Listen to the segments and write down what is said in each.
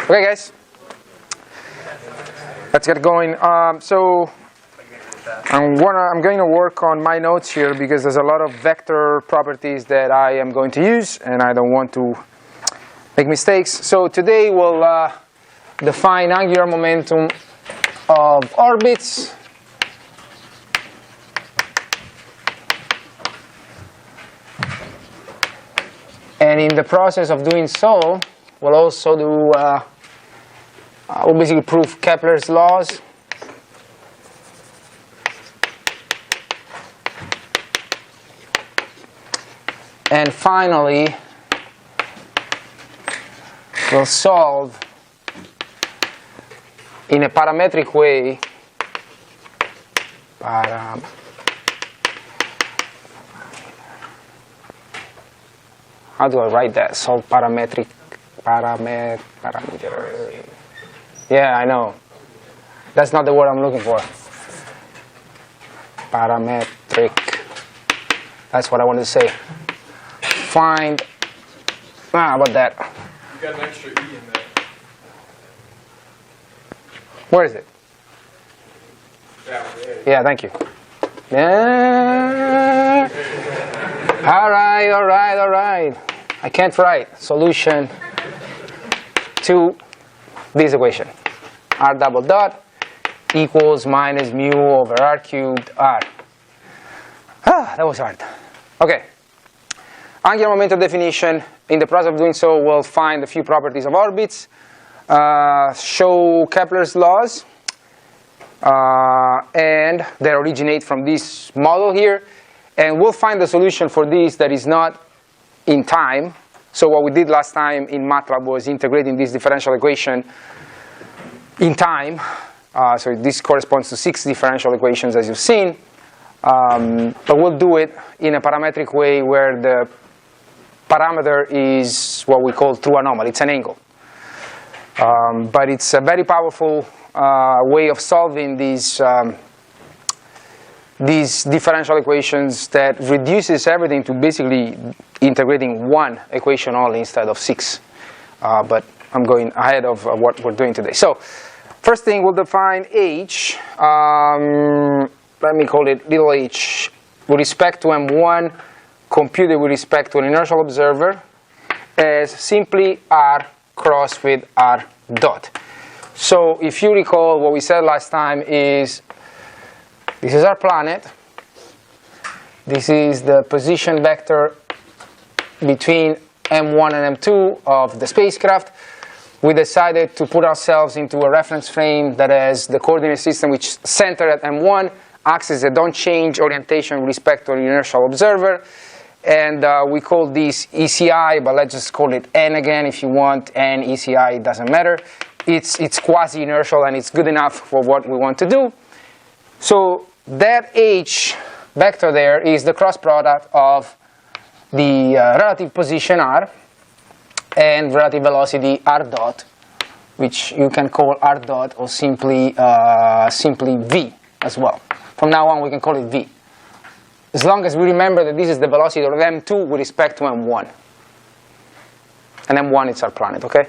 Okay, guys, let's get going. So I'm going to work on my notes here because there's a lot of vector properties that I am going to use, and I don't want to make mistakes. So today we'll define angular momentum of orbits. And in the process of doing so, we'll also do, we'll basically prove Kepler's laws. And finally, we'll solve in a parametric way how do I write that? Solve parameter. Yeah, I know. That's not the word I'm looking for. Parametric. That's what I wanted to say. Find. How about that? You got an extra E in there. Where is it? Yeah, thank you. Yeah. All right. I can't write solution to this equation. R double dot equals minus mu over R cubed R. That was hard. Okay. Angular momentum definition. In the process of doing so, we'll find a few properties of orbits, show Kepler's laws, and they originate from this model here. And we'll find the solution for this that is not in time. So what we did last time in MATLAB was integrating this differential equation in time. So this corresponds to 6 differential equations, as you've seen. But we'll do it in a parametric way where the parameter is what we call true anomaly. It's an angle. But it's a very powerful way of solving these differential equations that reduces everything to basically integrating one equation only instead of 6. But I'm going ahead of what we're doing today. So first thing, we'll define h. Let me call it little h with respect to M1 computed with respect to an inertial observer as simply R crossed with R dot. So if you recall, what we said last time is this is our planet. This is the position vector between M1 and M2 of the spacecraft. We decided to put ourselves into a reference frame that has the coordinate system which center at M1, axes that don't change orientation with respect to an inertial observer. And we call this ECI, but let's just call it N again if you want. N, ECI, it doesn't matter. It's quasi-inertial and it's good enough for what we want to do. So that H vector there is the cross product of the relative position R and relative velocity R dot, which you can call R dot or simply V as well. From now on we can call it V. As long as we remember that this is the velocity of M2 with respect to M1. And M1 is our planet, okay?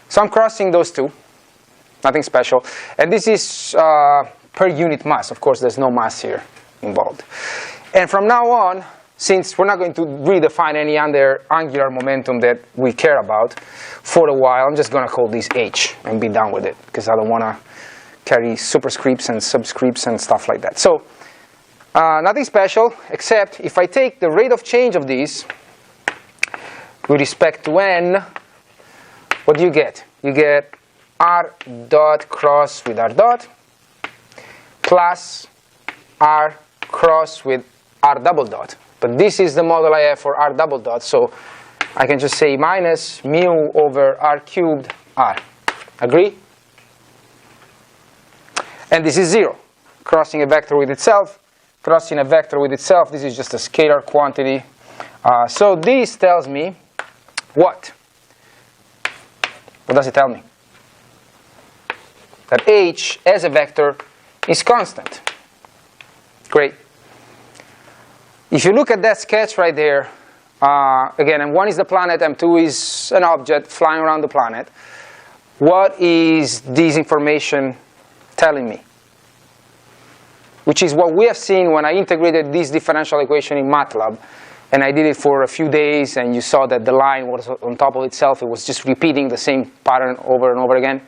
So I'm crossing those two. Nothing special. And this is per unit mass. Of course, there's no mass here involved. And from now on, since we're not going to redefine any other angular momentum that we care about for a while, I'm just going to call this h and be done with it, because I don't want to carry superscripts and subscripts and stuff like that. So nothing special, except if I take the rate of change of these with respect to n, what do you get? You get R dot cross with R dot plus R cross with R double dot. But this is the model I have for R double dot, so I can just say minus mu over R cubed R. Agree? And this is 0. Crossing a vector with itself. Crossing a vector with itself, this is just a scalar quantity. So this tells me what? What does it tell me? That h as a vector is constant. Great. If you look at that sketch right there, again, M1 is the planet, M2 is an object flying around the planet. what is this information telling me? Which is what we have seen when I integrated this differential equation in MATLAB. And I did it for a few days, and you saw that the line was on top of itself. It was just repeating the same pattern over and over again.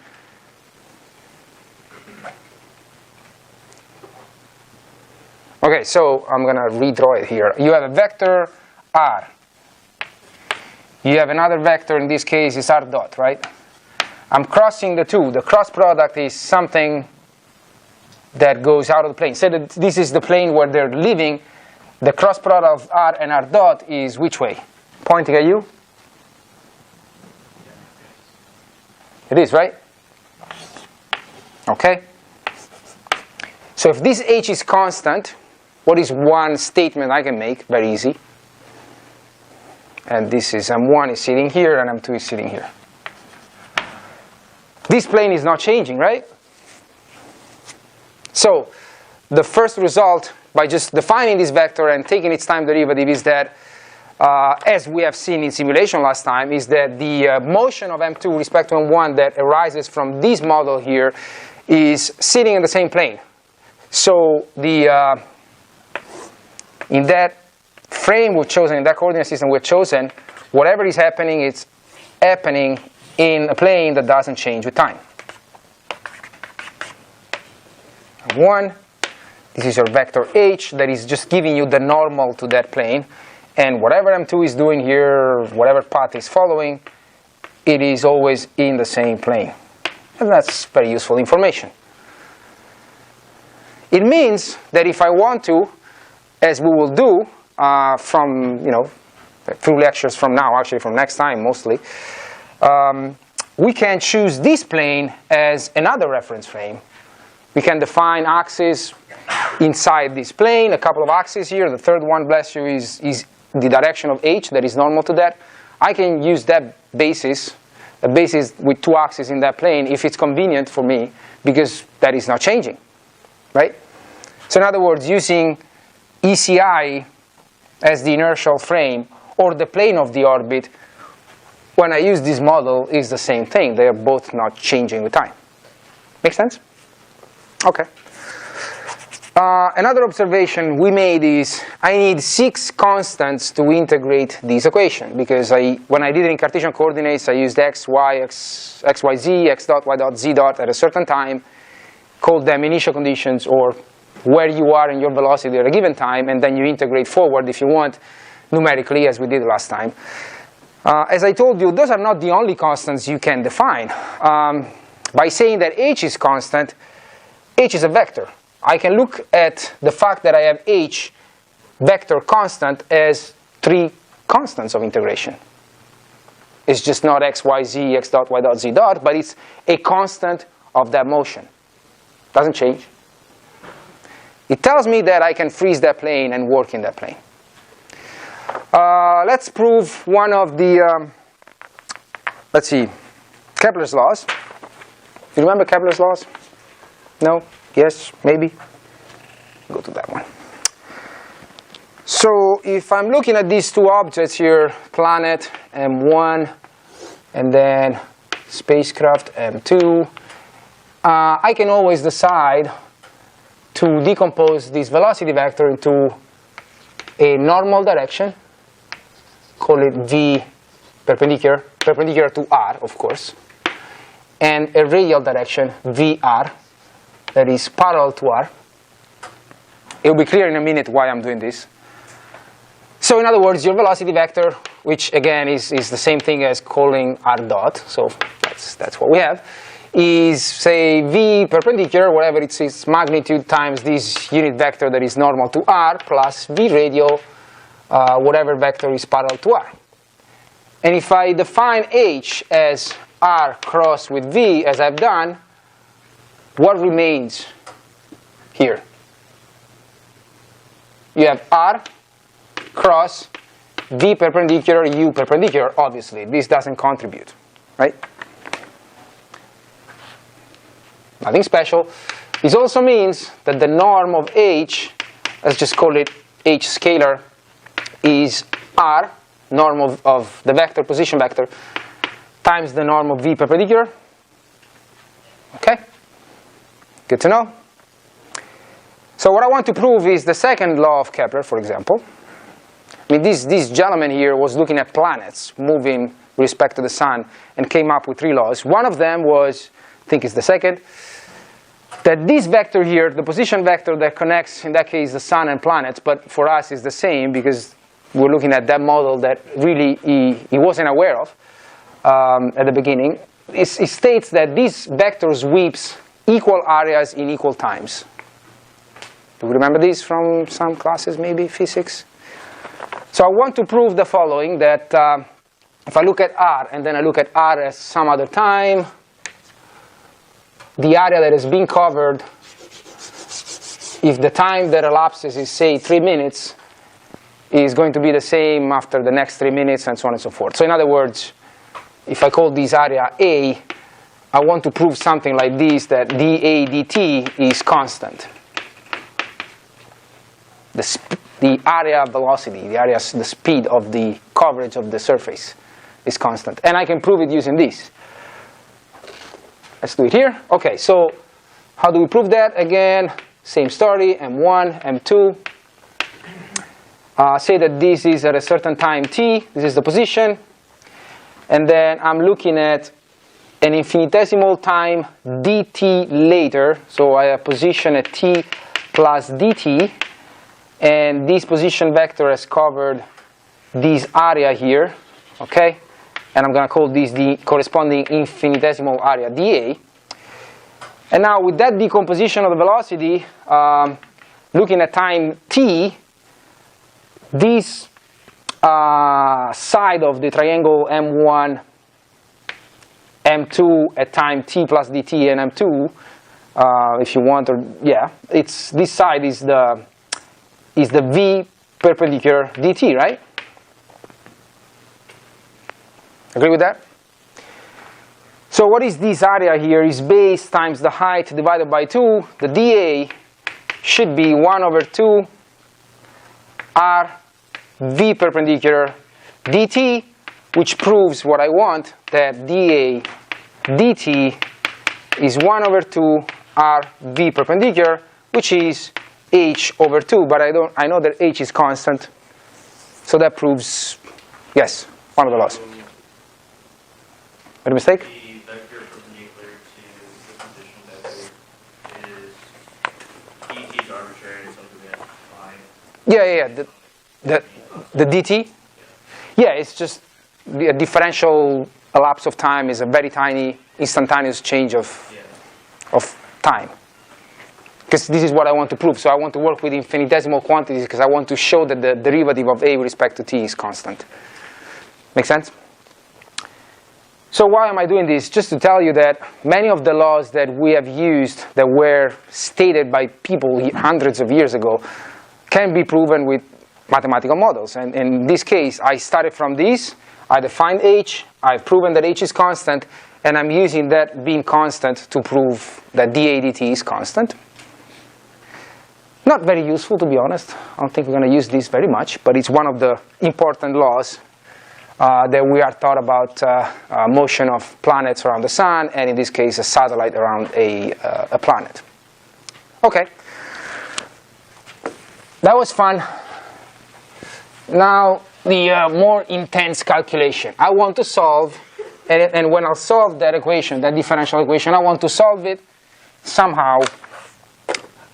Okay, so I'm going to redraw it here. You have a vector r. You have another vector, in this case is r dot, right? I'm crossing the two. The cross product is something that goes out of the plane. So that this is the plane where they're living. The cross product of r and r dot is which way? Pointing at you? It is, right? Okay. So if this h is constant, what is one statement I can make? Very easy. And this is M1 is sitting here, and M2 is sitting here. This plane is not changing, right? So the first result, by just defining this vector and taking its time derivative, is that, as we have seen in simulation last time, is that the motion of M2 with respect to M1 that arises from this model here is sitting in the same plane. So the in that frame we've chosen, in that coordinate system we've chosen, whatever is happening, it's happening in a plane that doesn't change with time. M1. This is your vector h that is just giving you the normal to that plane. And whatever M2 is doing here, whatever path is following, it is always in the same plane. And that's very useful information. It means that if I want to, as we will do from, a few lectures from now, actually from next time mostly, we can choose this plane as another reference frame. We can define axes inside this plane, a couple of axes here. The third one, bless you, is the direction of h that is normal to that. I can use that basis, a basis with two axes in that plane, if it's convenient for me, because that is not changing, right? So in other words, using ECI as the inertial frame or the plane of the orbit, when I use this model, is the same thing. They are both not changing with time. Make sense? Okay. Another observation we made is I need 6 constants to integrate this equation, because when I did it in Cartesian coordinates, I used x, y, x, y, z, x dot, y dot, z dot at a certain time, called them initial conditions, or where you are in your velocity at a given time, and then you integrate forward if you want, numerically, as we did last time. As I told you, those are not the only constants you can define. By saying that h is constant, h is a vector. I can look at the fact that I have h vector constant as 3 constants of integration. It's just not x, y, z, x dot, y dot, z dot, but it's a constant of that motion. Doesn't change. It tells me that I can freeze that plane and work in that plane. Let's prove one of the, let's see, Kepler's laws. You remember Kepler's laws? No? Yes? Maybe? Go to that one. So if I'm looking at these two objects here, planet M1 and then spacecraft M2, I can always decide to decompose this velocity vector into a normal direction, call it v perpendicular to r, of course, and a radial direction, vr, that is parallel to r. It will be clear in a minute why I'm doing this. So in other words, your velocity vector, which again is the same thing as calling r dot, so that's what we have, is, say, v perpendicular, whatever it's its magnitude, times this unit vector that is normal to r, plus v radial, whatever vector is parallel to r. And if I define h as r cross with v, as I've done, what remains here? You have r cross v perpendicular, u perpendicular, obviously. This doesn't contribute, right? Nothing special. This also means that the norm of h, let's just call it h scalar, is r, norm of the vector, position vector, times the norm of v perpendicular, Okay? Good to know. So what I want to prove is the second law of Kepler, for example. I mean, this gentleman here was looking at planets moving with respect to the sun and came up with 3 laws. One of them was, I think it's the second, that this vector here, the position vector that connects, in that case, the sun and planets, but for us is the same because we're looking at that model that really he wasn't aware of at the beginning. It states that this vector sweeps equal areas in equal times. Do you remember this from some classes, maybe physics? So I want to prove the following, that if I look at R and then I look at R as some other time, the area that is being covered, if the time that elapses is, say, 3 minutes, is going to be the same after the next 3 minutes, and so on and so forth. So in other words, if I call this area A, I want to prove something like this, that dA dt is constant. The area velocity, the speed of the coverage of the surface is constant. And I can prove it using this. Let's do it here. Okay, so how do we prove that? Again, same story, M1, M2. Say that this is at a certain time t, this is the position. And then I'm looking at an infinitesimal time dt later. So I have position at t plus dt. And this position vector has covered this area here, okay? And I'm going to call this the corresponding infinitesimal area, dA. And now with that decomposition of the velocity, looking at time t, this side of the triangle M1, M2 at time t plus dt and M2, if you want, or yeah, this side is the v perpendicular dt, right? Agree with that? So what is this area here? Is base times the height divided by 2. The dA should be 1 over 2 r v perpendicular dt, which proves what I want, that dA dt is 1 over 2 r v perpendicular, which is h over 2, but I know that h is constant, so that proves, yes, one of the laws. Made a mistake? The vector perpendicular to the position vector is dt is arbitrary and something we have to find. Yeah. The dt? Yeah, it's just the differential elapse of time is a very tiny instantaneous change of time. Because this is what I want to prove. So I want to work with infinitesimal quantities because I want to show that the derivative of a with respect to t is constant. Make sense? So why am I doing this? Just to tell you that many of the laws that we have used that were stated by people hundreds of years ago can be proven with mathematical models. And in this case, I started from this. I defined h. I've proven that h is constant. And I'm using that being constant to prove that dA dt is constant. Not very useful, to be honest. I don't think we're going to use this very much, but it's one of the important laws that we are taught about motion of planets around the sun, and in this case, a satellite around a planet. Okay. That was fun. Now, the more intense calculation. I want to solve, and when I'll solve that equation, that differential equation, I want to solve it somehow.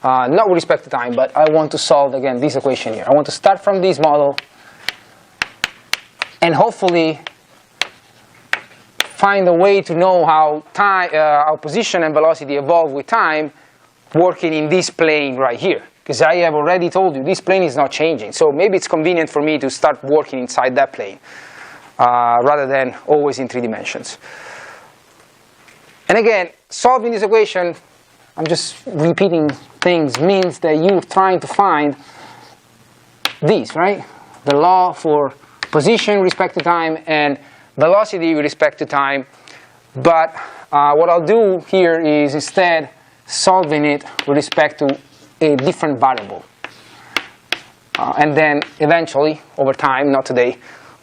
Not with respect to time, but I want to solve, again, this equation here. I want to start from this model and hopefully find a way to know how how position and velocity evolve with time working in this plane right here. Because I have already told you, this plane is not changing. So maybe it's convenient for me to start working inside that plane rather than always in 3 dimensions. And again, solving this equation, I'm just repeating things, means that you're trying to find these, right? The law for position with respect to time and velocity with respect to time. But what I'll do here is instead solving it with respect to a different variable. And then eventually, over time, not today,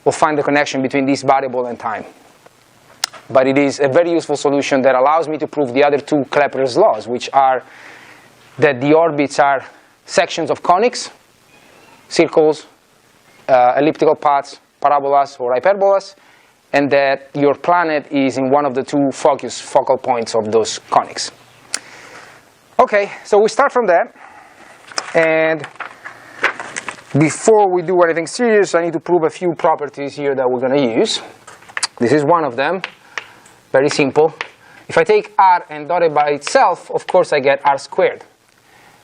we'll find the connection between this variable and time. but it is a very useful solution that allows me to prove the other two Kepler's laws, which are that the orbits are sections of conics, circles, elliptical paths, parabolas, or hyperbolas, and that your planet is in one of the two focal points of those conics. Okay, so we start from that, and before we do anything serious, I need to prove a few properties here that we're going to use. This is one of them, very simple. If I take r and dot it by itself, of course I get r squared.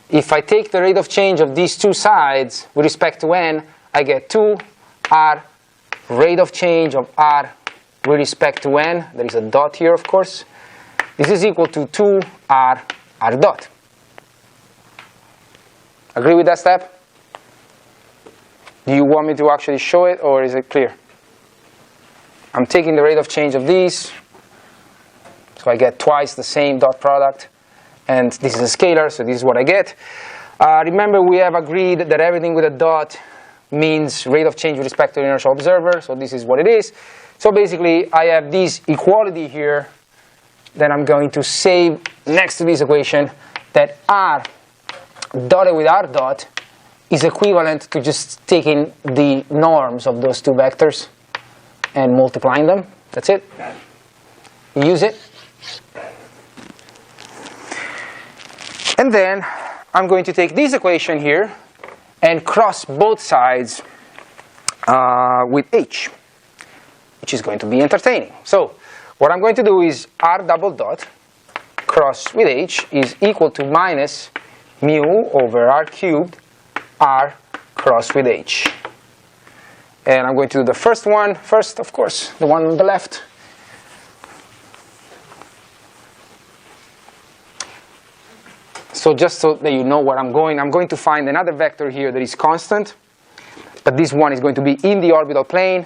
If I take the rate of change of these two sides with respect to n, I get 2r rate of change of r with respect to n. There is a dot here, of course. This is equal to 2r r dot. Agree with that step? Do you want me to actually show it, or is it clear? I'm taking the rate of change of these, so I get twice the same dot product, and this is a scalar, so this is what I get. Remember, we have agreed that everything with a dot means rate of change with respect to the inertial observer, so this is what it is. So basically, I have this equality here that I'm going to save next to this equation, that r dotted with r dot is equivalent to just taking the norms of those two vectors and multiplying them. That's it. Use it. And then I'm going to take this equation here and cross both sides with h, which is going to be entertaining. So what I'm going to do is r double dot cross with h is equal to minus mu over r cubed r cross with h. And I'm going to do the first one first, of course, the one on the left. So just so that you know where I'm going to find another vector here that is constant, but this one is going to be in the orbital plane,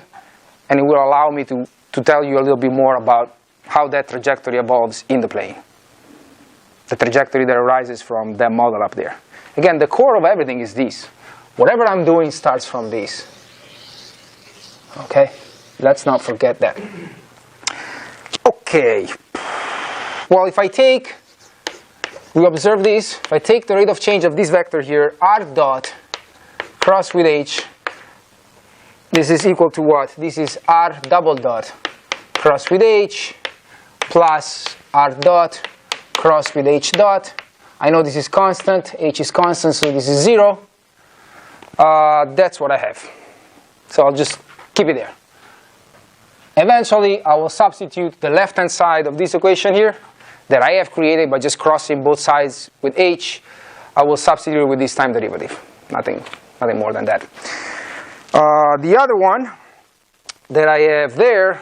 and it will allow me to tell you a little bit more about how that trajectory evolves in the plane. The trajectory that arises from that model up there. Again, the core of everything is this. Whatever I'm doing starts from this. Okay? Let's not forget that. Okay. Well, if I take, we observe this, if I take the rate of change of this vector here, r dot cross with h, this is equal to what? This is r double dot cross with h plus r dot cross with h dot. I know this is constant, h is constant, so this is 0. That's what I have. So I'll just keep it there. Eventually, I will substitute the left-hand side of this equation here that I have created by just crossing both sides with h. I will substitute with this time derivative. Nothing more than that. The other one that I have there,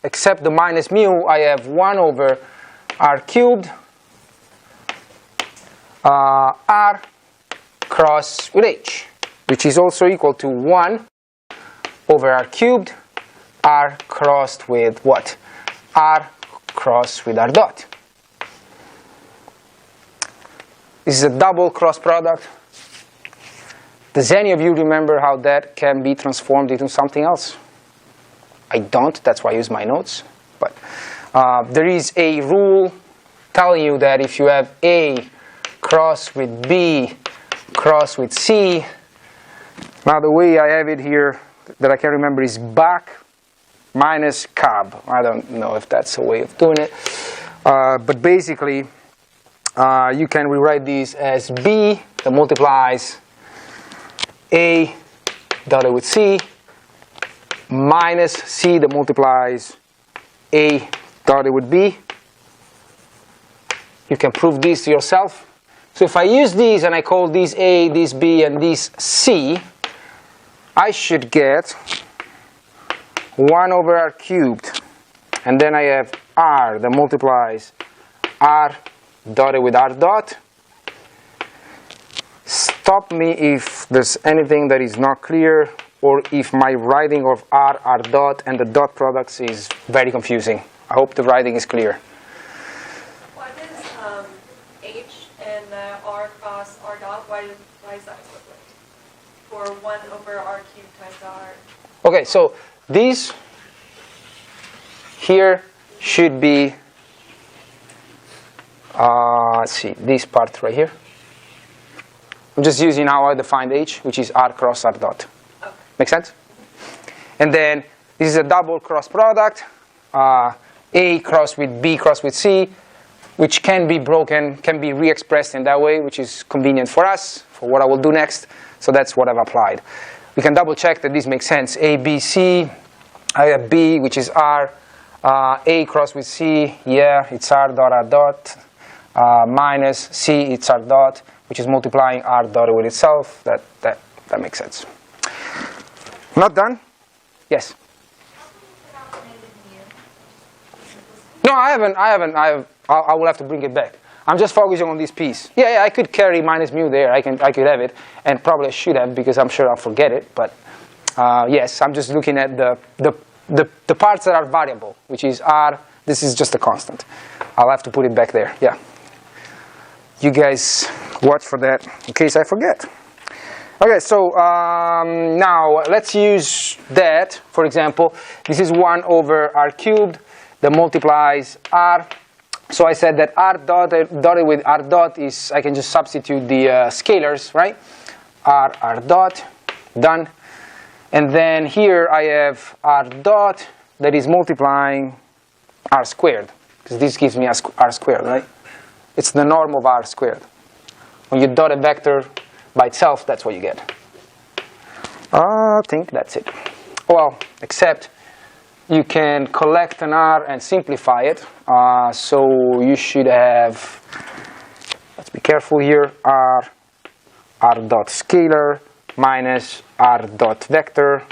except the minus mu, I have 1 over r cubed r cross with h, which is also equal to 1 over r cubed r crossed with what? R crossed with r dot. This is a double cross product. Does any of you remember how that can be transformed into something else? I don't, that's why I use my notes. But there is a rule telling you that if you have A cross with B cross with C, now the way I have it here that I can remember is back minus cab. I don't know if that's a way of doing it. But basically, you can rewrite these as B that multiplies A dotted with C minus C that multiplies A dotted with B. You can prove this to yourself. So if I use these and I call these A, this B, and this C, I should get 1 over r cubed. And then I have r that multiplies r dotted with r dot. Stop me if there's anything that is not clear, or if my writing of r dot and the dot products is very confusing. I hope the writing is clear. What is h and r cross r dot? Why is that equivalent? For 1 over r cubed times r. Okay, so these here should be, let's see, this part right here. I'm just using how I defined H, which is R cross R dot. Okay. Make sense? And then this is a double cross product, A cross with B cross with C, which can be broken, can be re-expressed in that way, which is convenient for us, for what I will do next. So that's what I've applied. We can double check that this makes sense. A, B, C, I have B, which is R, A cross with C, yeah, it's R dot R dot, minus C, it's R dot, which is multiplying R dot with itself. That makes sense. Not done? Yes? No, I haven't. I will have to bring it back. I'm just focusing on this piece. Yeah, I could carry minus mu there. I could have it, and probably I should have because I'm sure I'll forget it. But yes, I'm just looking at the parts that are variable, which is R. This is just a constant. I'll have to put it back there. Yeah. You guys watch for that in case I forget. Okay, so now let's use that. For example, this is 1 over R cubed that multiplies R. So I said that R dotted with R dot is, I can just substitute the scalars, right? R dot, done. And then here I have R dot that is multiplying R squared, because this gives me R squared, right? It's the norm of R squared. When you dot a vector by itself, that's what you get. I think that's it. Well, except you can collect an R and simplify it. So you should have, let's be careful here, R dot scalar minus R dot vector,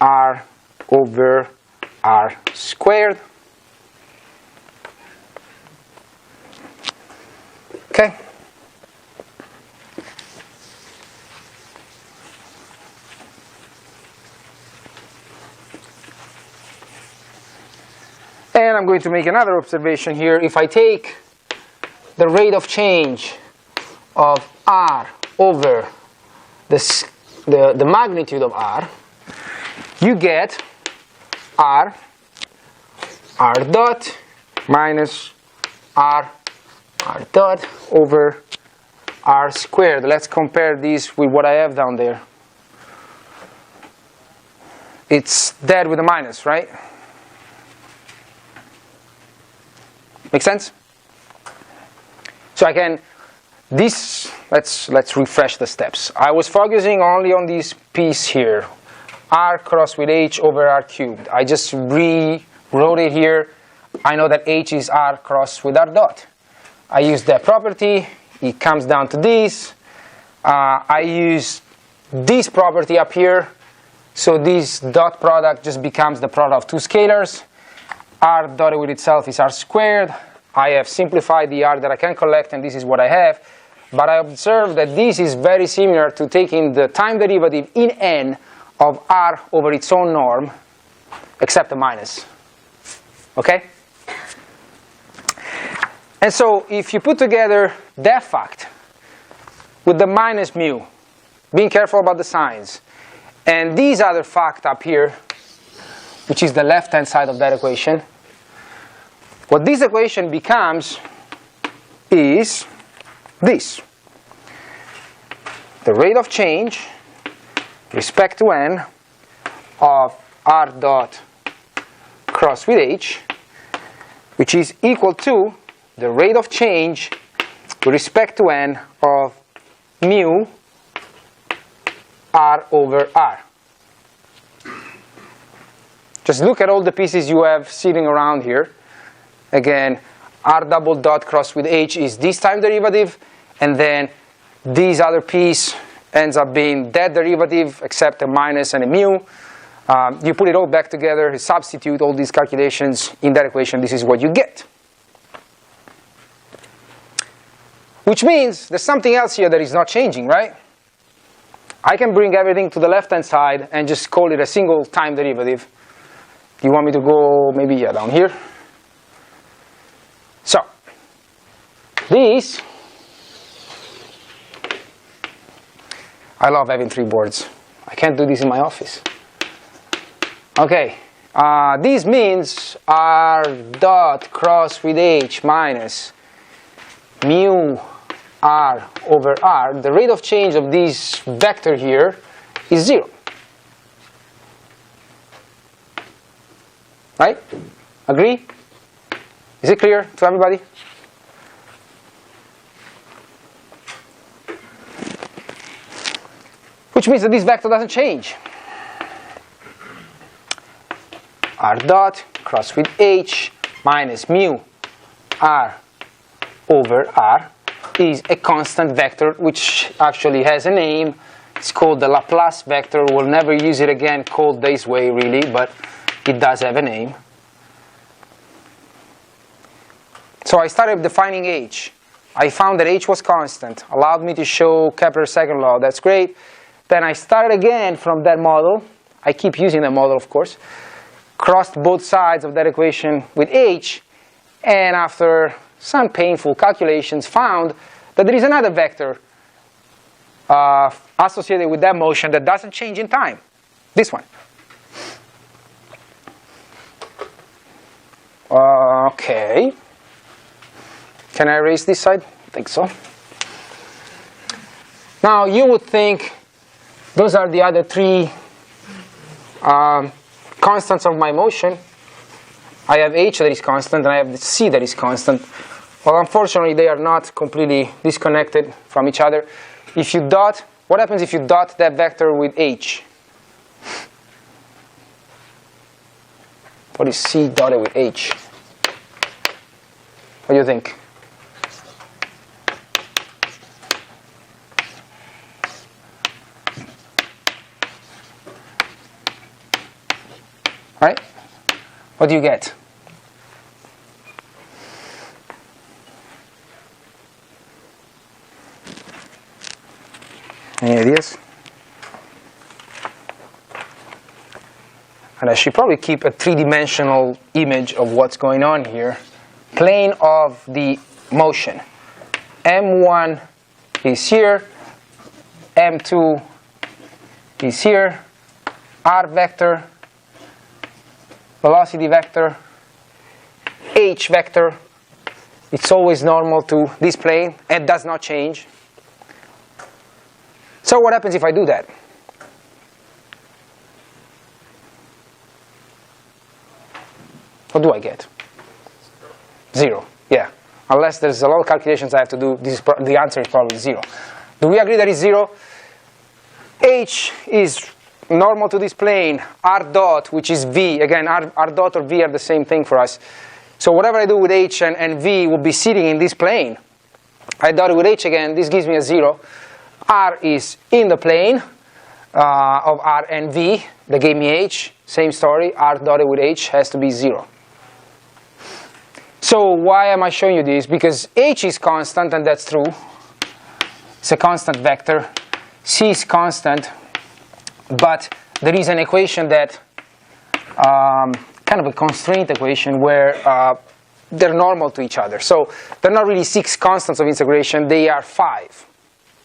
R over R squared. Okay. And I'm going to make another observation here. If I take the rate of change of R over the magnitude of R, you get R dot minus R dot over R squared. Let's compare this with what I have down there. It's dead with a minus, right? Make sense? So I can, let's refresh the steps. I was focusing only on this piece here, R cross with H over R cubed. I just rewrote it here. I know that H is R cross with R dot. I use that property. It comes down to this. I use this property up here. So this dot product just becomes the product of two scalars. R dotted with itself is R squared. I have simplified the R that I can collect, and this is what I have. But I observe that this is very similar to taking the time derivative in n of R over its own norm, except a minus. Okay? And so if you put together that fact with the minus mu, being careful about the signs, and these other fact up here, which is the left-hand side of that equation, what this equation becomes is this. The rate of change respect to n of R dot cross with H, which is equal to the rate of change with respect to n of mu R over R. Just look at all the pieces you have sitting around here. Again, R double dot cross with H is this time derivative, and then this other piece ends up being that derivative except a minus and a mu. You put it all back together, you substitute all these calculations in that equation, this is what you get. Which means there's something else here that is not changing, right? I can bring everything to the left-hand side and just call it a single time derivative. You want me to go maybe down here? So, these, I love having 3 boards. I can't do this in my office. Okay, This means r dot cross with h minus mu r over r. The rate of change of this vector here is 0. Right? Agree? Is it clear to everybody? Which means that this vector doesn't change. R dot cross with h minus mu r over r is a constant vector which actually has a name. It's called the Laplace vector. We'll never use it again called this way really, but it does have a name. So I started defining h. I found that h was constant, allowed me to show Kepler's second law. That's great. Then I started again from that model. I keep using that model, of course. Crossed both sides of that equation with h, and after some painful calculations found that there is another vector associated with that motion that doesn't change in time. This one. Okay. Can I erase this side? I think so. Now you would think those are the other three constants of my motion. I have h that is constant and I have c that is constant. Well, unfortunately they are not completely disconnected from each other. If you dot, what happens if you dot that vector with h? What is c dotted with h? What do you think? Right? What do you get? Any ideas? And I should probably keep a three-dimensional image of what's going on here. Plane of the motion. M1 is here. M2 is here. R vector. Velocity vector. H vector. It's always normal to this plane and does not change. So what happens if I do that? What do I get? 0. Yeah. Unless there's a lot of calculations I have to do, the answer is probably 0. Do we agree that it's 0? H is normal to this plane. R dot, which is V. Again, R dot or V are the same thing for us. So whatever I do with H and V will be sitting in this plane. I dot it with H again. This gives me a 0. R is in the plane of R and V. That gave me H. Same story. R dotted with H has to be 0. So why am I showing you this? Because H is constant, and that's true. It's a constant vector. C is constant. But there is an equation that, kind of a constraint equation, where they're normal to each other. So they're not really 6 constants of integration. They are 5.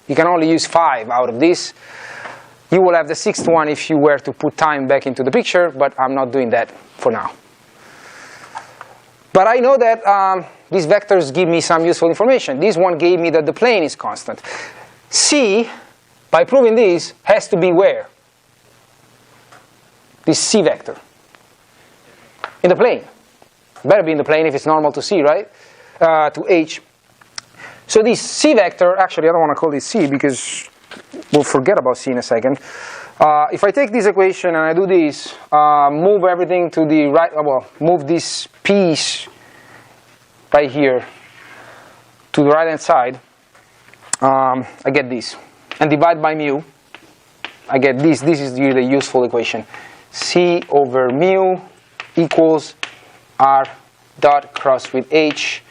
You can only use 5 out of this. You will have the 6th one if you were to put time back into the picture, but I'm not doing that for now. But I know that these vectors give me some useful information. This one gave me that the plane is constant. C, by proving this, has to be where? This C vector. In the plane. Better be in the plane if it's normal to C, right? To H. So this C vector, actually I don't want to call this C because we'll forget about C in a second. If I take this equation and I do this, move everything to the right, well, move this piece right here to the right hand side, I get this. And divide by mu, I get this. This is really the useful equation. C over mu equals R dot cross with H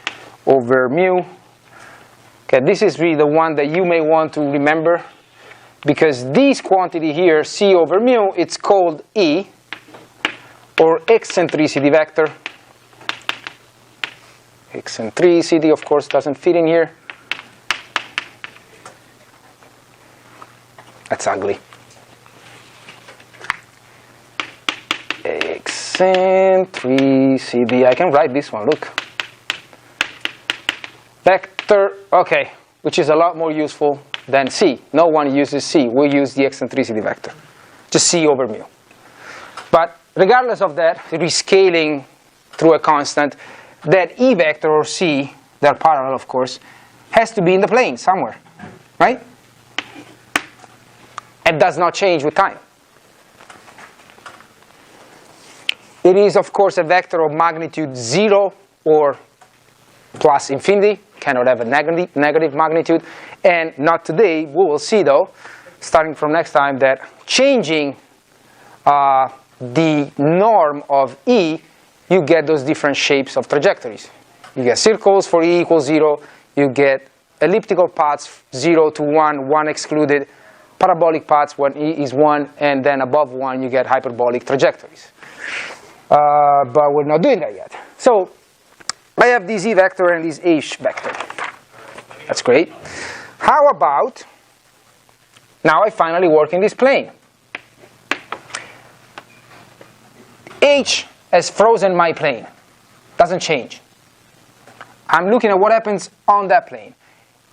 over mu. Okay, this is really the one that you may want to remember, because this quantity here, C over mu, it's called E, or eccentricity vector. Eccentricity, of course, doesn't fit in here. That's ugly. Eccentricity. and 3CD. I can write this one, look. Vector, okay, which is a lot more useful than C. No one uses C. We use the eccentricity vector. Just C over mu. But regardless of that, rescaling through a constant, that E vector or C, they're parallel of course, has to be in the plane somewhere, right? It does not change with time. It is of course a vector of magnitude 0 or plus infinity, cannot have a negative magnitude, and not today. We will see though, starting from next time, that changing the norm of E, you get those different shapes of trajectories. You get circles for E equals 0, you get elliptical paths 0 to 1, 1 excluded, parabolic paths when E is 1, and then above 1 you get hyperbolic trajectories. But we're not doing that yet. So I have this E vector and this H vector. That's great. How about, now I finally work in this plane. H has frozen my plane. Doesn't change. I'm looking at what happens on that plane.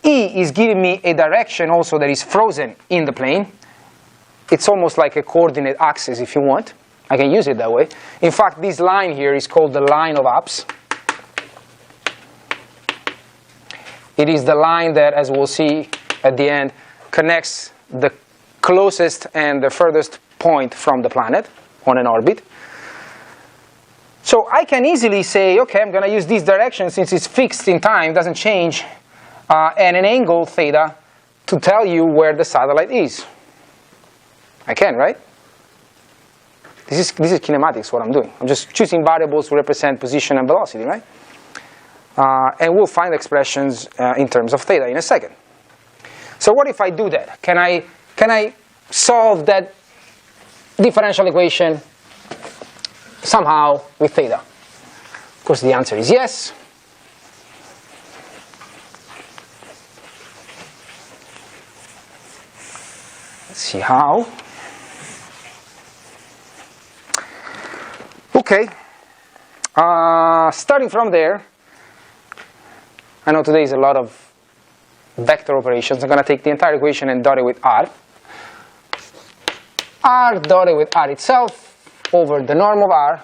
E is giving me a direction also that is frozen in the plane. It's almost like a coordinate axis if you want. I can use it that way. In fact, this line here is called the line of apps. It is the line that, as we'll see at the end, connects the closest and the furthest point from the planet on an orbit. So I can easily say, okay, I'm going to use this direction since it's fixed in time, doesn't change, and an angle theta to tell you where the satellite is. I can, right? This is kinematics, what I'm doing. I'm just choosing variables to represent position and velocity, right? And we'll find expressions in terms of theta in a second. So what if I do that? Can I solve that differential equation somehow with theta? Of course, the answer is yes. Let's see how. Okay. Starting from there, I know today is a lot of vector operations. I'm going to take the entire equation and dot it with r. R dotted with r itself over the norm of r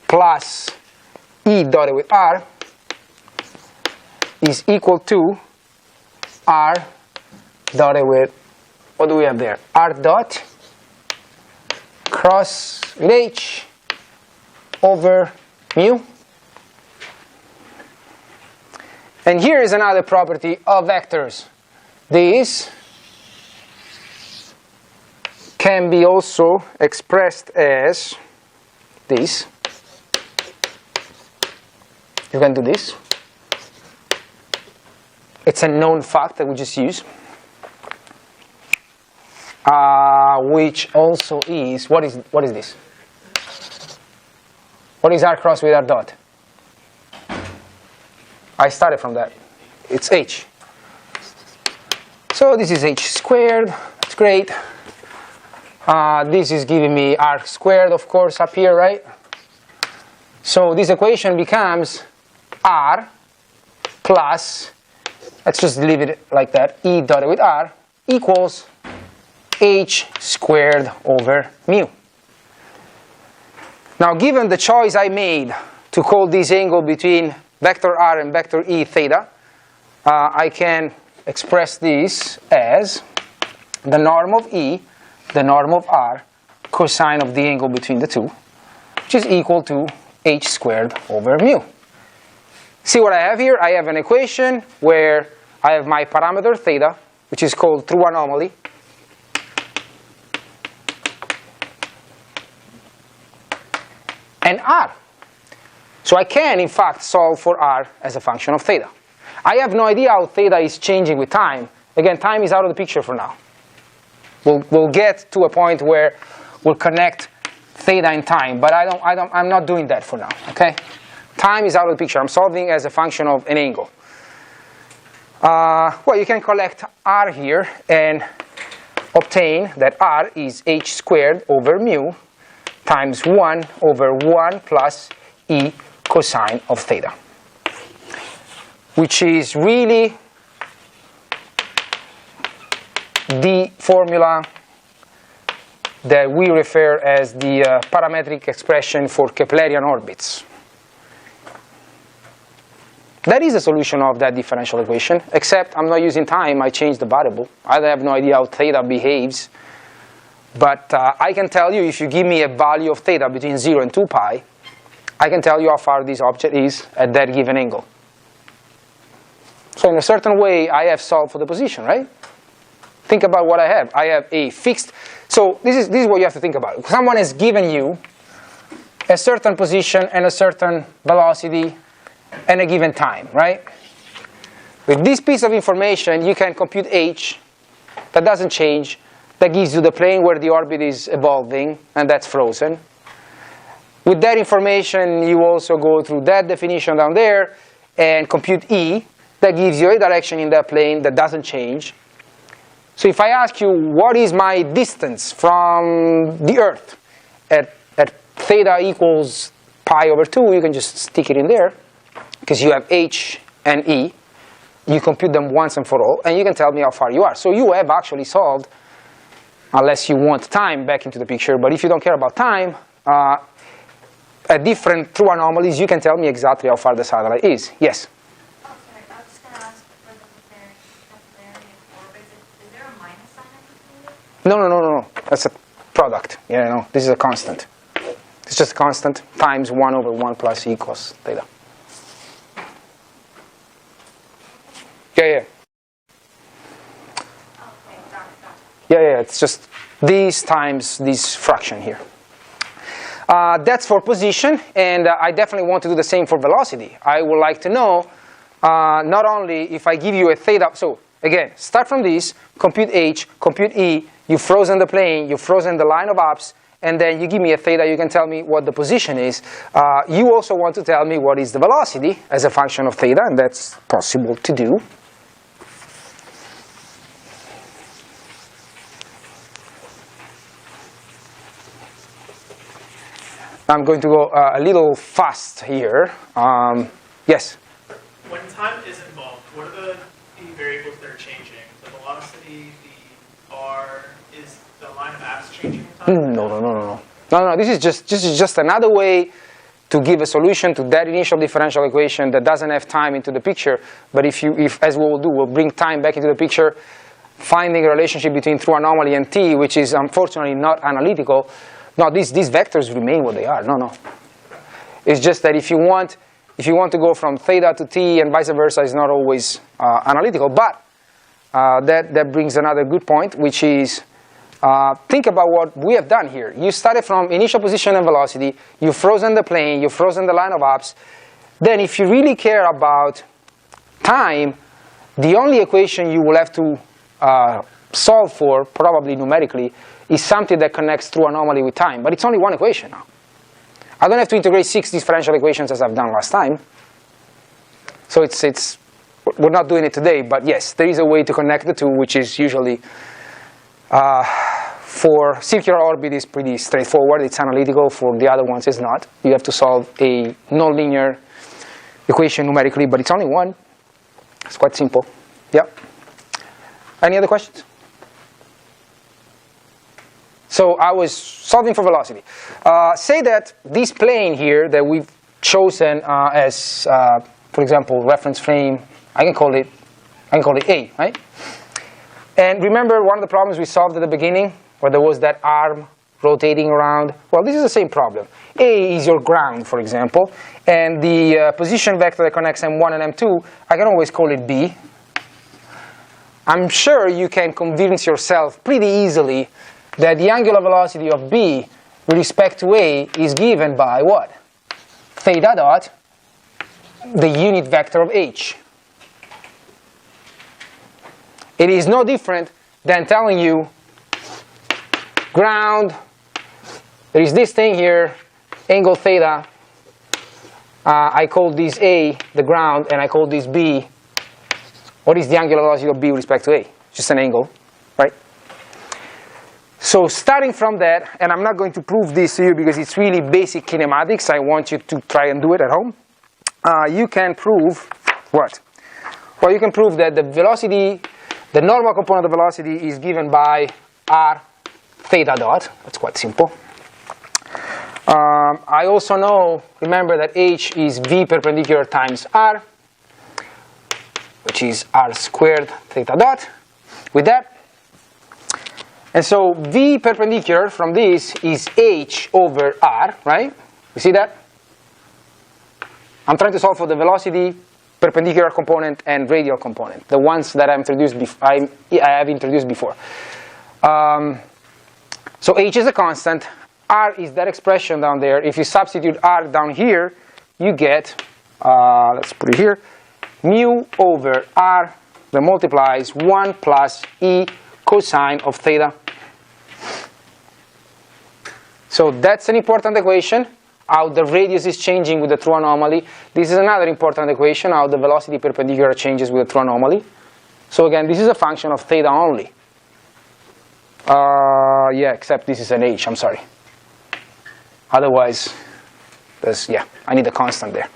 plus E dotted with r is equal to r dotted with, what do we have there? R dot cross with H over mu. And here is another property of vectors. These can be also expressed as this. You can do this. It's a known fact that we just use. Which also is, what is this? What is r cross with r dot? I started from that. It's h. So this is h squared. That's great. This is giving me r squared, of course, up here, right? So this equation becomes r plus, let's just leave it like that, E dotted with r equals h squared over mu. Now, given the choice I made to call this angle between vector r and vector E theta, I can express this as the norm of E, the norm of r, cosine of the angle between the two, which is equal to h squared over mu. See what I have here? I have an equation where I have my parameter theta, which is called through anomaly, and r. So I can, in fact, solve for r as a function of theta. I have no idea how theta is changing with time. Again, time is out of the picture for now. We'll get to a point where we'll connect theta and time, but I'm not doing that for now. Okay, time is out of the picture. I'm solving as a function of an angle. Well, you can collect r here and obtain that r is h squared over mu times 1 over 1 plus E cosine of theta, which is really the formula that we refer as the parametric expression for Keplerian orbits. That is the solution of that differential equation, except I'm not using time, I changed the variable. I have no idea how theta behaves, but I can tell you if you give me a value of theta between 0 and 2 pi, I can tell you how far this object is at that given angle. So in a certain way, I have solved for the position, right? Think about what I have. I have a fixed, so this is what you have to think about. Someone has given you a certain position and a certain velocity and a given time, right? With this piece of information, you can compute h, that doesn't change, that gives you the plane where the orbit is evolving, and that's frozen. With that information, you also go through that definition down there and compute E, that gives you a direction in that plane that doesn't change. So if I ask you, what is my distance from the Earth at theta equals pi over 2, you can just stick it in there, because you have H and E. You compute them once and for all, and you can tell me how far you are. So you have actually solved, unless you want time back into the picture, but if you don't care about time, at different true anomalies, you can tell me exactly how far the satellite is. Yes? Oh, sorry. I was just going to ask for the Keplerian orbit. Is there a minus sign between it? No. That's a product. Yeah, no, this is a constant. It's just a constant times 1 over 1 plus E equals theta. Yeah. Okay, got it. Yeah, it's just these times this fraction here. That's for position, and I definitely want to do the same for velocity. I would like to know, not only if I give you a theta, so again, start from this, compute H, compute E, you've frozen the plane, you've frozen the line of ops, and then you give me a theta, you can tell me what the position is. You also want to tell me what is the velocity as a function of theta, and that's possible to do. I'm going to go a little fast here. Yes? When time is involved, what are the variables that are changing? The velocity, the r, is the line of apps changing in time? No. This is just another way to give a solution to that initial differential equation that doesn't have time into the picture. But if as we will do, we'll bring time back into the picture, finding a relationship between true anomaly and t, which is unfortunately not analytical. No, these vectors remain what they are. No. It's just that if you want to go from theta to t and vice versa, it's not always analytical. But that brings another good point, which is think about what we have done here. You started from initial position and velocity. You've frozen the plane. You've frozen the line of ops. Then if you really care about time, the only equation you will have to solve for, probably numerically, is something that connects true anomaly with time. But it's only one equation now. I don't have to integrate 6 differential equations as I've done last time. So we're not doing it today, but yes, there is a way to connect the two, which is usually, for circular orbit is pretty straightforward. It's analytical. For the other ones, it's not. You have to solve a nonlinear equation numerically, but it's only one. It's quite simple. Yep. Any other questions? So I was solving for velocity. Say that this plane here that we've chosen as, for example, reference frame, I can call it A, right? And remember one of the problems we solved at the beginning, where there was that arm rotating around? Well, this is the same problem. A is your ground, for example, and the position vector that connects M1 and M2, I can always call it B. I'm sure you can convince yourself pretty easily that the angular velocity of B with respect to A is given by what? Theta dot, the unit vector of H. It is no different than telling you ground, there is this thing here, angle theta, I call this A, the ground, and I call this B. What is the angular velocity of B with respect to A? Just an angle, right? So starting from that, and I'm not going to prove this to you because it's really basic kinematics. I want you to try and do it at home. You can prove what? Well, you can prove that the velocity, the normal component of velocity is given by r theta dot. That's quite simple. I also know, remember that h is v perpendicular times r, which is r squared theta dot, with that. And so v perpendicular from this is h over r, right? You see that? I'm trying to solve for the velocity, perpendicular component, and radial component, the ones that I have introduced before. So h is a constant. R is that expression down there. If you substitute r down here, you get, let's put it here, mu over r that multiplies 1 plus e cosine of theta. So that's an important equation, how the radius is changing with the true anomaly. This is another important equation, how the velocity perpendicular changes with the true anomaly. So again, this is a function of theta only. Yeah, except this is an h, I'm sorry. Otherwise, I need a constant there.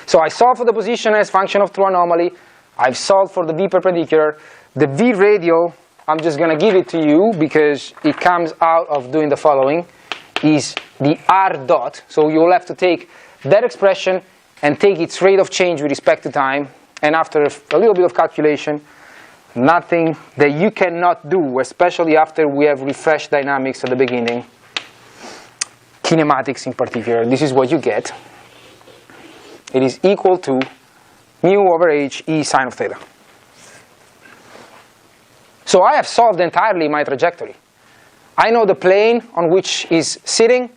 So I solved for the position as function of true anomaly. I've solved for the v perpendicular. The v radial, I'm just going to give it to you because it comes out of doing the following, is the r dot. So you'll have to take that expression and take its rate of change with respect to time. And after a little bit of calculation, nothing that you cannot do, especially after we have refreshed dynamics at the beginning, kinematics in particular, this is what you get. It is equal to mu over h e sine of theta. So I have solved entirely my trajectory. I know the plane on which is sitting.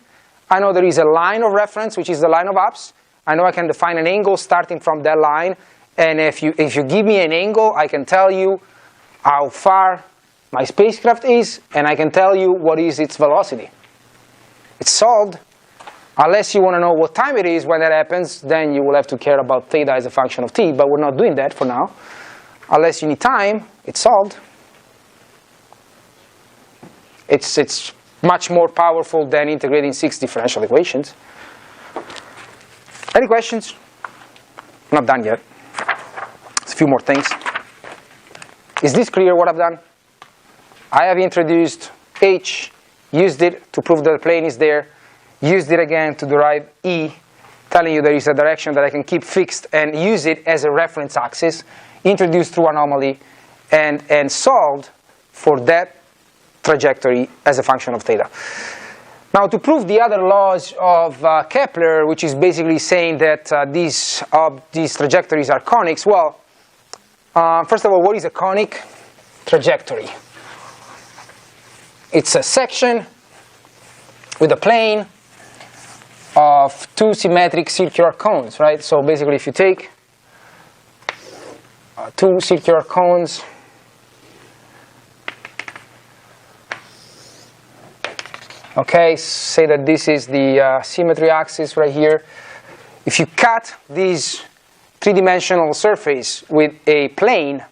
I know there is a line of reference, which is the line of ups. I know I can define an angle starting from that line. And if you give me an angle, I can tell you how far my spacecraft is, and I can tell you what is its velocity. It's solved. Unless you want to know what time it is when that happens, then you will have to care about theta as a function of t, but we're not doing that for now. Unless you need time, it's solved. It's much more powerful than integrating 6 differential equations. Any questions? Not done yet. It's a few more things. Is this clear what I've done? I have introduced h, used it to prove that the plane is there, used it again to derive e, telling you there is a direction that I can keep fixed and use it as a reference axis, introduced through anomaly, and solved for that trajectory as a function of theta. Now to prove the other laws of Kepler, which is basically saying that these trajectories are conics, well, first of all, what is a conic trajectory? It's a section with a plane of 2 symmetric circular cones, right? So basically if you take 2 circular cones, okay, say that this is the symmetry axis right here. If you cut this 3-dimensional surface with a plane,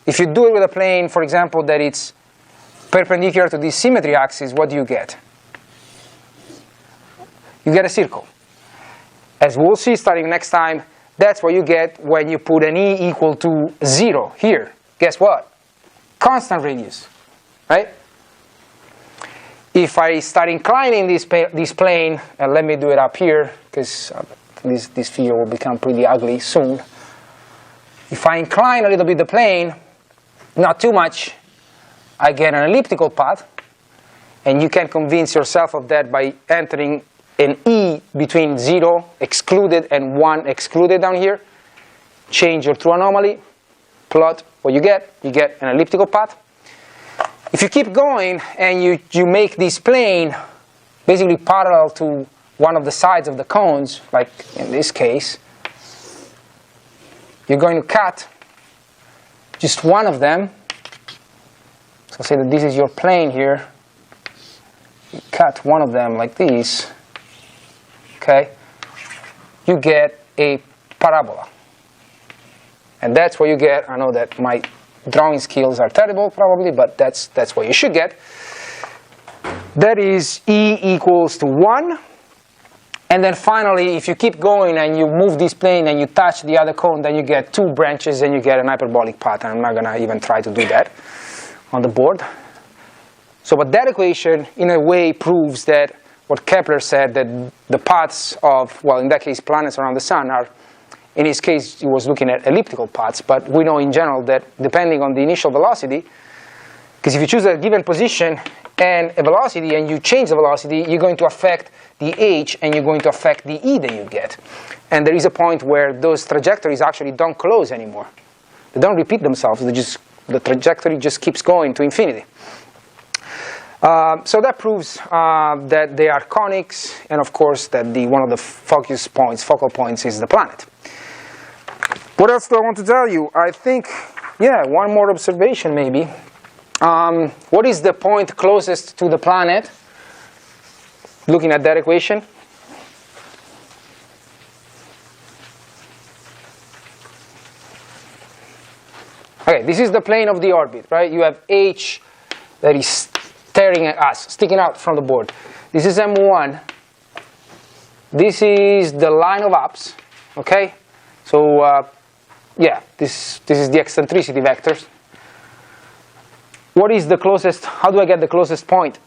if you do it with a plane, for example, that it's perpendicular to this symmetry axis, what do you get? You get a circle. As we'll see starting next time, that's what you get when you put an e equal to 0 here. Guess what? Constant radius, right? If I start inclining this plane, and let me do it up here, because this figure will become pretty ugly soon. If I incline a little bit the plane, not too much, I get an elliptical path, and you can convince yourself of that by entering an e between 0 excluded and 1 excluded down here. Change your true anomaly, plot what you get an elliptical path. If you keep going and you make this plane basically parallel to one of the sides of the cones, like in this case, you're going to cut just one of them. So say that this is your plane here. You cut one of them like this. Okay? You get a parabola. And that's what you get. I know that my drawing skills are terrible probably, but that's what you should get. That is E equals to 1. And then finally, if you keep going and you move this plane and you touch the other cone, then you get 2 branches and you get an hyperbolic pattern. I'm not going to even try to do that on the board. So, but that equation, in a way, proves that what Kepler said, that the paths of, well, in that case, planets around the sun are, in his case, he was looking at elliptical paths, but we know in general that depending on the initial velocity, because if you choose a given position and a velocity and you change the velocity, you're going to affect the h and you're going to affect the e that you get. And there is a point where those trajectories actually don't close anymore. They don't repeat themselves. The trajectory just keeps going to infinity. So that proves that they are conics, and of course that one of the focal points is the planet. What else do I want to tell you? I think, yeah, one more observation maybe. What is the point closest to the planet? Looking at that equation. Okay, this is the plane of the orbit, right? You have h that is staring at us, sticking out from the board. This is M1. This is the line of ups, okay? So, yeah, this is the eccentricity vectors. What is the closest, how do I get the closest point?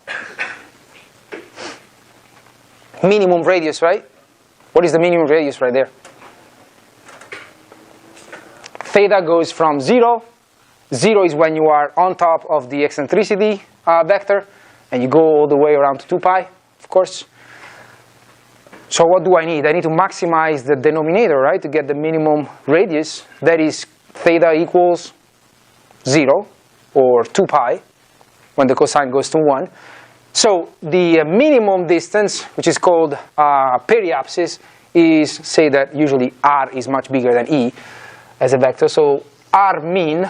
Minimum radius, right? What is the minimum radius right there? Theta goes from 0. 0 is when you are on top of the eccentricity vector, and you go all the way around to 2 pi, of course. So what do I need? I need to maximize the denominator, right, to get the minimum radius. That is theta equals 0, or 2 pi, when the cosine goes to 1. So the minimum distance, which is called periapsis, is, say that usually r is much bigger than e as a vector. So r mean,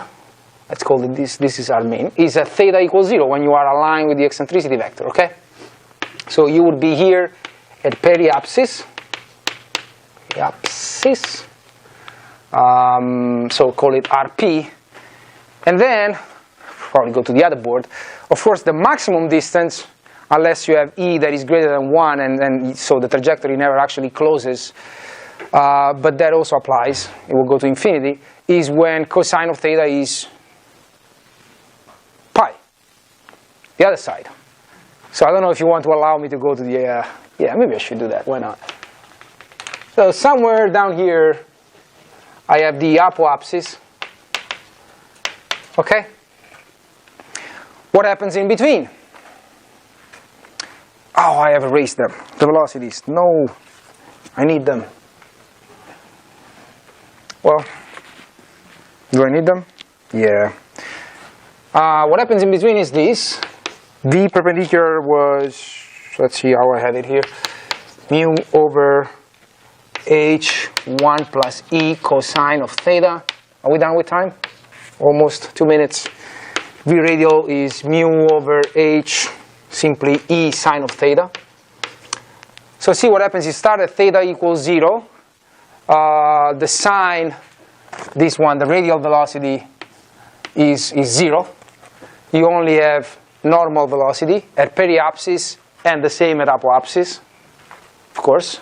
let's call it this is r mean, is a theta equals 0 when you are aligned with the eccentricity vector, okay? So you would be here at periapsis, so call it rp, and then probably go to the other board. Of course, the maximum distance, unless you have e that is greater than 1, and so the trajectory never actually closes, but that also applies, it will go to infinity, is when cosine of theta is pi, the other side. So I don't know if you want to allow me to go to the, yeah, maybe I should do that, why not? So somewhere down here, I have the apoapsis, okay? What happens in between? Oh, I have erased them, the velocities. No, I need them. Well, do I need them? Yeah. What happens in between is this. The perpendicular was, let's see how I had it here, mu over h1 plus e cosine of theta. Are we done with time? Almost 2 minutes. V radial is mu over h, simply e sine of theta. So see what happens, you start at theta equals 0. The sine, this one, the radial velocity is 0. You only have normal velocity at periapsis and the same at apoapsis, of course.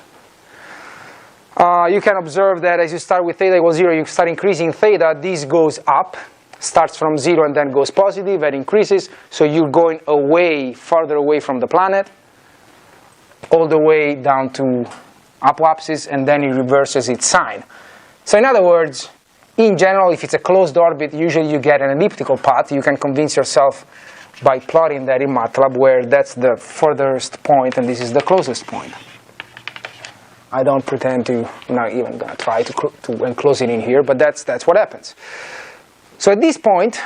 You can observe that as you start with theta equals 0, you start increasing theta, this goes up, starts from 0 and then goes positive and increases, so you're going away, farther away from the planet, all the way down to apoapsis, and then it reverses its sign. So in other words, in general, if it's a closed orbit, usually you get an elliptical path. You can convince yourself by plotting that in MATLAB, where that's the furthest point and this is the closest point. I don't pretend to, I'm not even going to try to enclose it in here, but that's what happens. So at this point,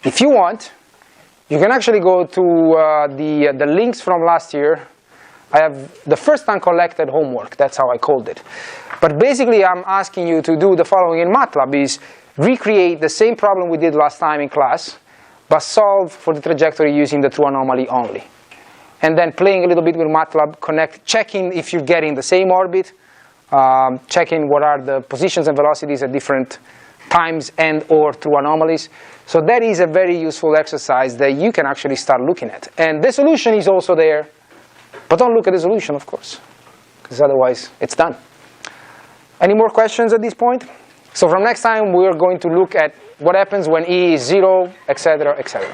if you want, you can actually go to the links from last year. I have the first uncollected homework, that's how I called it. But basically I'm asking you to do the following in MATLAB, is recreate the same problem we did last time in class, but solve for the trajectory using the true anomaly only. And then playing a little bit with MATLAB, checking if you're getting the same orbit, checking what are the positions and velocities at different times and or through anomalies. So that is a very useful exercise that you can actually start looking at. And the solution is also there, but don't look at the solution, of course, because otherwise it's done. Any more questions at this point? So from next time, we're going to look at what happens when E is 0, etc., etc.